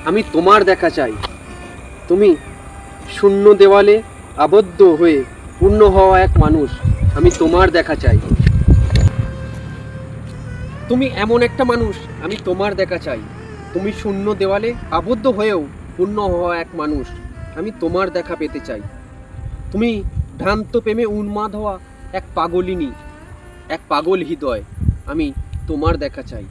আমি তোমার দেখা চাই। তুমি শূন্য দেওয়ালে আবদ্ধ হয়ে পূর্ণ হওয়া এক মানুষ। আমি তোমার দেখা চাই। তুমি এমন একটা মানুষ, আমি তোমার দেখা চাই। তুমি শূন্য দেওয়ালে আবদ্ধ হয়েও পূর্ণ হওয়া এক মানুষ। আমি তোমার দেখা পেতে চাই। তুমি ভ্রান্ত প্রেমে উন্মাদ হওয়া এক পাগলিনী, এক পাগল হৃদয়। আমি তোমার দেখা চাই।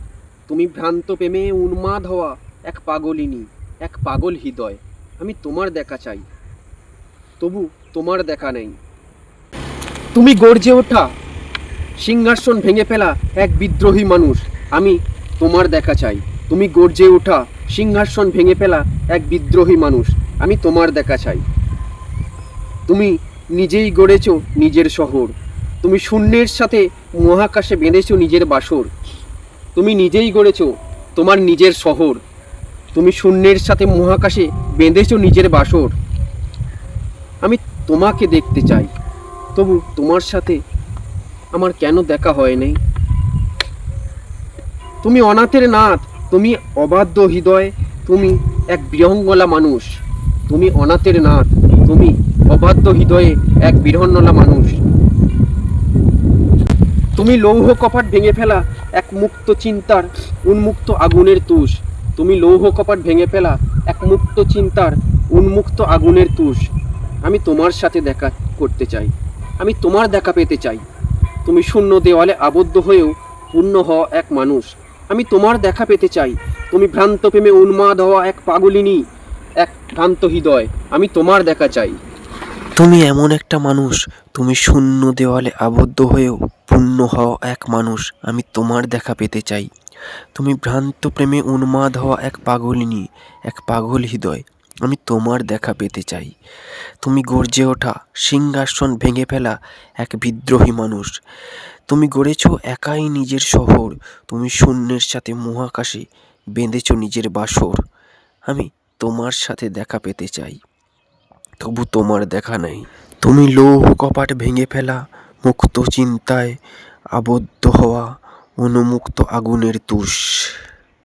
তুমি ভ্রান্ত প্রেমে উন্মাদ হওয়া এক পাগলিনী, এক পাগল হৃদয়। আমি তোমার দেখা চাই, তবু তোমার দেখা নেই। তুমি গর্জে ওঠা সিংহাসন ভেঙে ফেলা এক বিদ্রোহী মানুষ। আমি তোমার দেখা চাই। তুমি গর্জে ওঠা সিংহাসন ভেঙে ফেলা এক বিদ্রোহী মানুষ। আমি তোমার দেখা চাই। তুমি নিজেই গড়েছ নিজের শহর। তুমি শূন্যের সাথে মহাকাশে বেঁধেছ নিজের বাসর। তুমি নিজেই গড়েছ তোমার নিজের শহর। তুমি শূন্যের সাথে মহাকাশে বেঁধেছ নিজের বাসর। আমি তোমাকে দেখতে চাই, তবু তোমার সাথে আমার কেন দেখা হয়নি? তুমি অনাথের নাথ, তুমি অবাধ্য হৃদয়, তুমি এক বিহঙ্গলা মানুষ। তুমি অনাথের নাথ, তুমি অবাধ্য হৃদয়ে এক বিহঙ্গলা মানুষ। তুমি লৌহ কপাট ভেঙে ফেলা এক মুক্ত চিন্তার উন্মুক্ত আগুনের তুষ। তুমি লৌহ কপাট ভেঙে ফেলা এক মুক্ত চিন্তার উন্মুক্ত আগুনের তুষ। আমি তোমার সাথে দেখা করতে চাই। আমি তোমার দেখা পেতে চাই। তুমি শূন্য দেওয়ালে আবদ্ধ হয়েও পূর্ণ হওয়া এক মানুষ। আমি তোমার দেখা পেতে চাই। তুমি ভ্রান্ত প্রেমে উন্মাদ হওয়া এক পাগলিনী, এক ভ্রান্ত হৃদয়। আমি তোমার দেখা চাই। তুমি এমন একটা মানুষ, তুমি শূন্য দেওয়ালে আবদ্ধ হয়েও পূর্ণ হওয়া এক মানুষ। আমি তোমার দেখা পেতে চাই। তুমি ভ্রান্ত প্রেমে উন্মাদ হওয়া এক পাগলিনী, এক পাগল হৃদয়। আমি তোমার দেখা পেতে চাই। তুমি গর্জে ওঠা সিংহাসন ভেঙে ফেলা এক বিদ্রোহী মানুষ। তুমি গড়েছ একাই নিজের শহর। তুমি শূন্যের সাথে মহাকাশে বেঁধেছ নিজের বাসর। আমি তোমার সাথে দেখা পেতে চাই, তবু তোমার দেখা নাই। তুমি লৌহ কপাট ভেঙে ফেলা মুক্ত চিন্তায় আবদ্ধ হওয়া উন্মুক্ত আগুনের তুষ।